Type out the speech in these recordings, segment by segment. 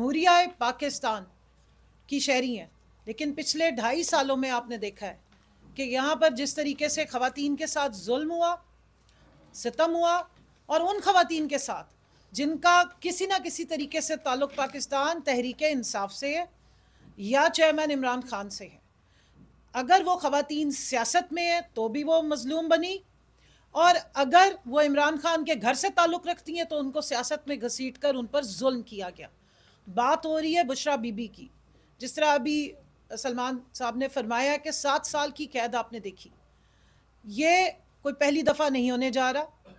जमहूरिया पाकिस्तान की शहरी हैं, लेकिन पिछले 2.5 सालों में आपने देखा है कि यहाँ पर जिस तरीके से ख़वातीन के साथ जुल्म हुआ, सितम हुआ, और उन ख़वातीन के साथ जिनका किसी ना किसी तरीके से ताल्लुक़ पाकिस्तान तहरीक इंसाफ से है या चेयरमैन इमरान खान से है। अगर वो ख़वातीन सियासत में है तो भी वो मज़लूम बनी, और अगर वो इमरान खान के घर से ताल्लुक़ रखती हैं तो उनको सियासत में घसीट कर उन पर जुल्म किया गया। बात हो रही है बुशरा बीबी की। जिस तरह अभी सलमान साहब ने फरमाया कि 7 साल की कैद आपने देखी, ये कोई पहली दफ़ा नहीं होने जा रहा।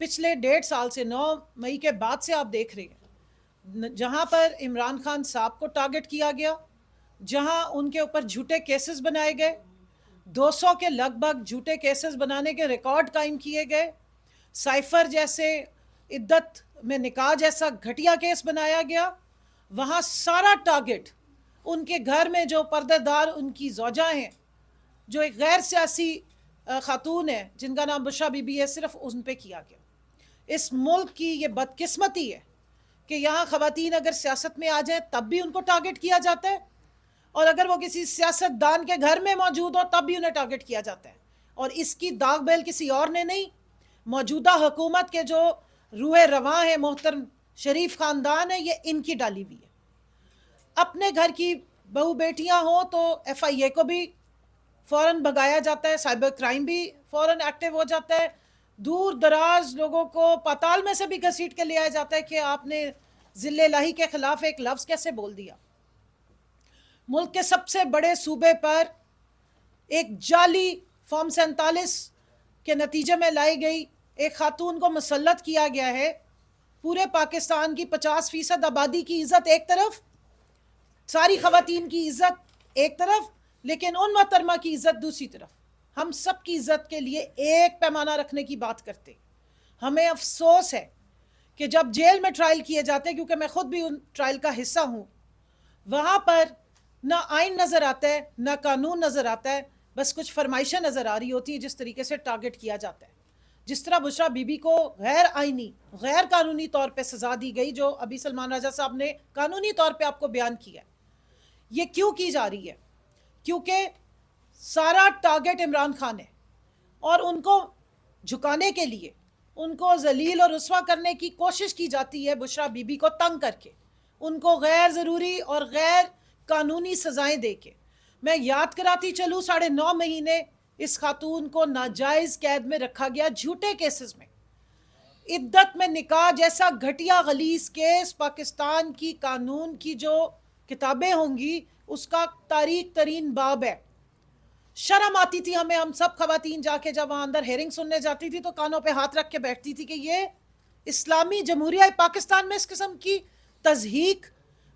पिछले 1.5 साल से 9 मई के बाद से आप देख रहे हैं जहाँ पर इमरान खान साहब को टारगेट किया गया, जहाँ उनके ऊपर झूठे केसेस बनाए गए, 200 के लगभग झूठे केसेस बनाने के रिकॉर्ड कायम किए गए, साइफर जैसे इद्दत में निकाह जैसा घटिया केस बनाया गया। वहाँ सारा टारगेट उनके घर में जो पर्देदार उनकी ज़ौजा हैं, जो एक गैर सियासी खातून है जिनका नाम बुशरा बीबी है, सिर्फ उन पे किया गया। इस मुल्क की ये बदकिस्मती है कि यहाँ ख़वातीन अगर सियासत में आ जाए तब भी उनको टारगेट किया जाता है, और अगर वो किसी सियासतदान के घर में मौजूद हो तब भी उन्हें टारगेट किया जाता है। और इसकी दाग बेल किसी और ने नहीं, मौजूदा हुकूमत के जो रूह रवां है, मोहतरम शरीफ ख़ानदान है, ये इनकी डाली हुई है। अपने घर की बहू बेटियां हो तो FIA को भी फ़ौरन भगाया जाता है, साइबर क्राइम भी फ़ौरन एक्टिव हो जाता है, दूर दराज लोगों को पाताल में से भी घसीट के ले आया जाता है कि आपने ज़िल्ले इलाही के ख़िलाफ़ एक लफ्ज़ कैसे बोल दिया। मुल्क के सबसे बड़े सूबे पर एक जाली फॉर्म 47 के नतीजे में लाई गई एक खातून को मुसल्लत किया गया है। पूरे पाकिस्तान की 50% आबादी की इज़्ज़त एक तरफ, सारी ख़वातीन की इज़्ज़त एक तरफ, लेकिन उन मोहतरमा की इज़्ज़त दूसरी तरफ। हम सब की इज़्ज़त के लिए एक पैमाना रखने की बात करते। हमें अफसोस है कि जब जेल में ट्रायल किए जाते हैं, क्योंकि मैं ख़ुद भी उन ट्रायल का हिस्सा हूँ, वहाँ पर ना आइन नज़र आता है ना कानून नज़र आता है, बस कुछ फरमाइशें नज़र आ रही होती हैं जिस तरीके से टारगेट किया जाता है। जिस तरह बुशरा बीबी को गैर आइनी, गैर कानूनी तौर पे सज़ा दी गई, जो अभी सलमान राजा साहब ने कानूनी तौर पे आपको बयान किया, ये क्यों की जा रही है? क्योंकि सारा टारगेट इमरान खान है, और उनको झुकाने के लिए, उनको जलील और रुस्वा करने की कोशिश की जाती है बुशरा बीबी को तंग करके, उनको गैर ज़रूरी और गैर कानूनी सज़ाएं दे के। मैं याद कराती चलूँ, 9.5 महीने इस खातून को नाजायज़ कैद में रखा गया झूठे केसेस में। इद्दत में निकाह जैसा घटिया गलीज़ केस पाकिस्तान की कानून की जो किताबें होंगी उसका तारीख तरीन बाब है। शर्म आती थी हमें, हम सब ख़वातीन जाके जब वहाँ अंदर हेयरिंग सुनने जाती थी तो कानों पे हाथ रख के बैठती थी कि ये इस्लामी जमहूरिया पाकिस्तान में इस किस्म की तज़हीक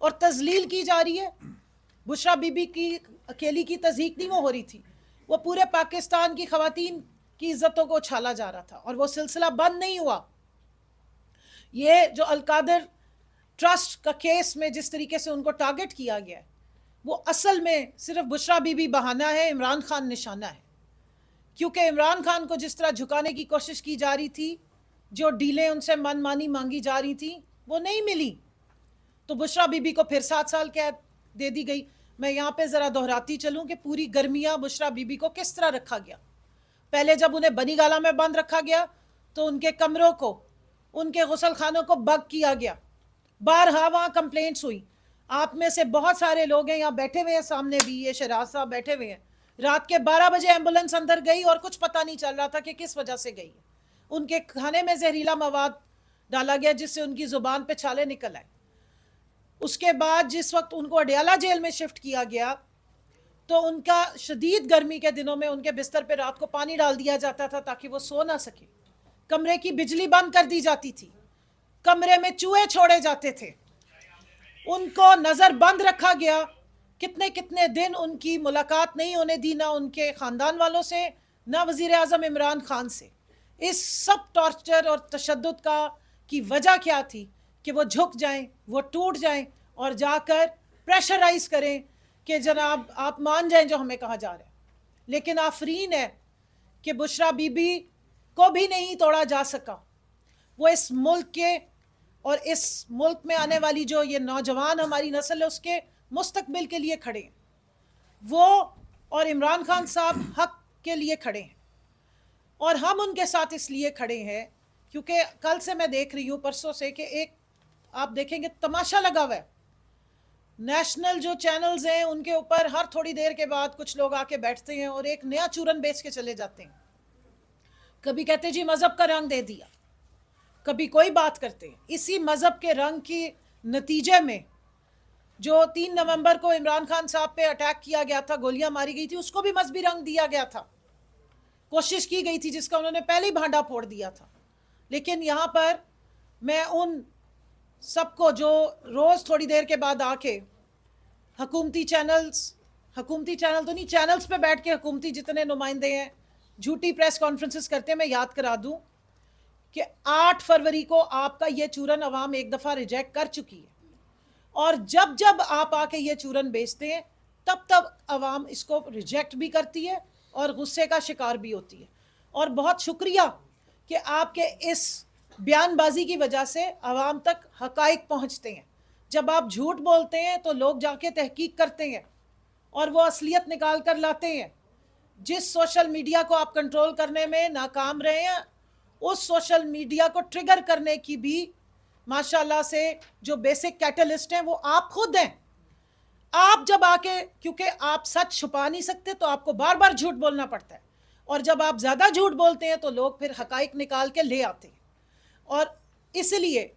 और तजलील की जा रही है। बुशरा बीबी की अकेली की तज़हीक नहीं वो हो रही थी, वो पूरे पाकिस्तान की ख़वातीन की इज़्ज़तों को उछाला जा रहा था, और वो सिलसिला बंद नहीं हुआ। ये जो अलकादर ट्रस्ट का केस में जिस तरीके से उनको टारगेट किया गया है, वो असल में सिर्फ बुशरा बीबी बहाना है, इमरान खान निशाना है। क्योंकि इमरान खान को जिस तरह झुकाने की कोशिश की जा रही थी, जो डीलें उनसे मनमानी मांगी जा रही थी वो नहीं मिली, तो बुशरा बीबी को फिर 7 साल कैद दे दी गई। मैं यहाँ पे ज़रा दोहराती चलूँ कि पूरी गर्मियाँ बुशरा बीबी को किस तरह रखा गया। पहले जब उन्हें बनी गाला में बंद रखा गया तो उनके कमरों को, उनके गुसल खानों को बग किया गया, बारहा वहाँ कंप्लेंट्स हुई। आप में से बहुत सारे लोग हैं यहाँ बैठे हुए हैं, सामने भी ये शहराज साहब बैठे हुए हैं। रात के 12 बजे एम्बुलेंस अंदर गई और कुछ पता नहीं चल रहा था कि किस वजह से गई। उनके खाने में जहरीला मवाद डाला गया जिससे उनकी ज़ुबान पे छाले निकल आए। उसके बाद जिस वक्त उनको अडयाला जेल में शिफ्ट किया गया तो उनका शदीद गर्मी के दिनों में उनके बिस्तर पे रात को पानी डाल दिया जाता था ताकि वो सो ना सके। कमरे की बिजली बंद कर दी जाती थी, कमरे में चूहे छोड़े जाते थे, उनको नज़र बंद रखा गया। कितने कितने दिन उनकी मुलाकात नहीं होने दी, ना उनके ख़ानदान वालों से, ना वज़ीर आज़म इमरान खान से। इस सब टॉर्चर और तशद्दुद का की वजह क्या थी कि वो झुक जाएं, वो टूट जाएं और जाकर प्रेशराइज करें कि जनाब आप मान जाएं जो हमें कहा जा रहा है। लेकिन आफरीन है कि बुशरा बीबी को भी नहीं तोड़ा जा सका। वो इस मुल्क के اور اس ملک میں آنے والی جو یہ نوجوان ہماری نسل ہے اس کے مستقبل کے لیے کھڑے ہیں. وہ اور عمران خان صاحب حق کے لیے کھڑے ہیں, اور ہم ان کے ساتھ اس لیے کھڑے ہیں کیونکہ کل سے میں دیکھ رہی ہوں, پرسوں سے, کہ ایک آپ دیکھیں گے تماشا لگا ہوا ہے. نیشنل جو چینلز ہیں ان کے اوپر ہر تھوڑی دیر کے بعد کچھ لوگ آ کے بیٹھتے ہیں اور ایک نیا چورن بیچ کے چلے جاتے ہیں. کبھی کہتے جی مذہب کا رنگ دے دیا, کبھی کوئی بات کرتے ہیں. اسی مذہب کے رنگ کی نتیجے میں جو 3 نومبر کو عمران خان صاحب پہ اٹیک کیا گیا تھا, گولیاں ماری گئی تھی, اس کو بھی مذہبی رنگ دیا گیا تھا, کوشش کی گئی تھی جس کا انہوں نے پہلے ہی بھانڈا پھوڑ دیا تھا. لیکن یہاں پر میں ان سب کو جو روز تھوڑی دیر کے بعد آ کے حکومتی چینل تو نہیں, چینلز پہ بیٹھ کے حکومتی جتنے نمائندے ہیں جھوٹی پریس کانفرنسز کرتے ہیں, میں یاد کرا دوں کہ 8 فروری کو آپ کا یہ چورن عوام ایک دفعہ ریجیکٹ کر چکی ہے, اور جب جب آپ آ کے یہ چورن بیچتے ہیں تب تب عوام اس کو ریجیکٹ بھی کرتی ہے اور غصے کا شکار بھی ہوتی ہے. اور بہت شکریہ کہ آپ کے اس بیان بازی کی وجہ سے عوام تک حقائق پہنچتے ہیں. جب آپ جھوٹ بولتے ہیں تو لوگ جا کے تحقیق کرتے ہیں اور وہ اصلیت نکال کر لاتے ہیں. جس سوشل میڈیا کو آپ کنٹرول کرنے میں ناکام رہے ہیں, اس سوشل میڈیا کو ٹریگر کرنے کی بھی ماشاءاللہ سے جو بیسک کیٹلسٹ ہیں وہ آپ خود ہیں. آپ جب آ کے, کیونکہ آپ سچ چھپا نہیں سکتے تو آپ کو بار بار جھوٹ بولنا پڑتا ہے, اور جب آپ زیادہ جھوٹ بولتے ہیں تو لوگ پھر حقائق نکال کے لے آتے ہیں. اور اس لیے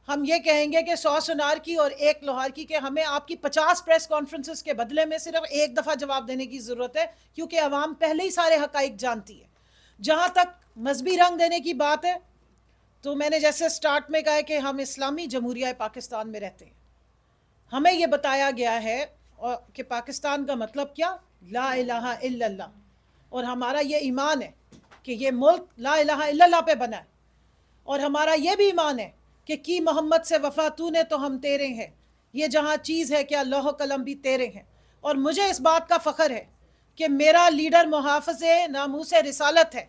ہم یہ کہیں گے کہ 100 سنار کی اور 1 لوہار کی, کہ ہمیں آپ کی 50 پریس کانفرنسز کے بدلے میں صرف ایک دفعہ جواب دینے کی ضرورت ہے, کیونکہ عوام پہلے ہی سارے حقائق جانتی ہے. جہاں تک مذہبی رنگ دینے کی بات ہے تو میں نے جیسے سٹارٹ میں کہا ہے کہ ہم اسلامی جمہوریہ پاکستان میں رہتے ہیں. ہمیں یہ بتایا گیا ہے کہ پاکستان کا مطلب کیا, لا الہ الا اللہ, اور ہمارا یہ ایمان ہے کہ یہ ملک لا الہ الا اللہ پہ بنا ہے, اور ہمارا یہ بھی ایمان ہے کہ کی محمد سے وفا تو نے تو ہم تیرے ہیں, یہ جہاں چیز ہے کیا لوح و قلم بھی تیرے ہیں. اور مجھے اس بات کا فخر ہے کہ میرا لیڈر محافظ ناموس رسالت ہے.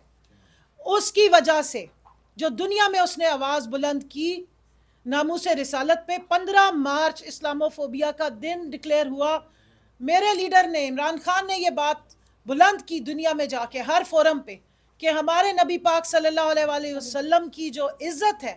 اس کی وجہ سے جو دنیا میں اس نے آواز بلند کی ناموس رسالت پہ, 15 مارچ اسلاموفوبیا کا دن ڈکلیئر ہوا. میرے لیڈر نے, عمران خان نے, یہ بات بلند کی دنیا میں جا کے ہر فورم پہ کہ ہمارے نبی پاک صلی اللہ علیہ وآلہ وسلم کی جو عزت ہے,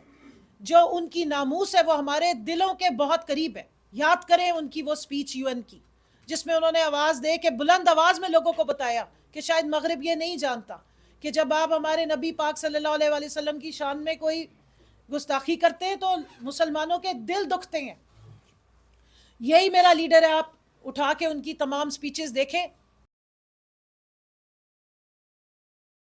جو ان کی ناموس ہے, وہ ہمارے دلوں کے بہت قریب ہے. یاد کریں ان کی وہ سپیچ UN کی, جس میں انہوں نے آواز دے کے بلند آواز میں لوگوں کو بتایا کہ شاید مغرب یہ نہیں جانتا کہ جب آپ ہمارے نبی پاک صلی اللہ علیہ وآلہ وسلم کی شان میں کوئی گستاخی کرتے ہیں تو مسلمانوں کے دل دکھتے ہیں. یہی میرا لیڈر ہے. آپ اٹھا کے ان کی تمام سپیچز دیکھیں,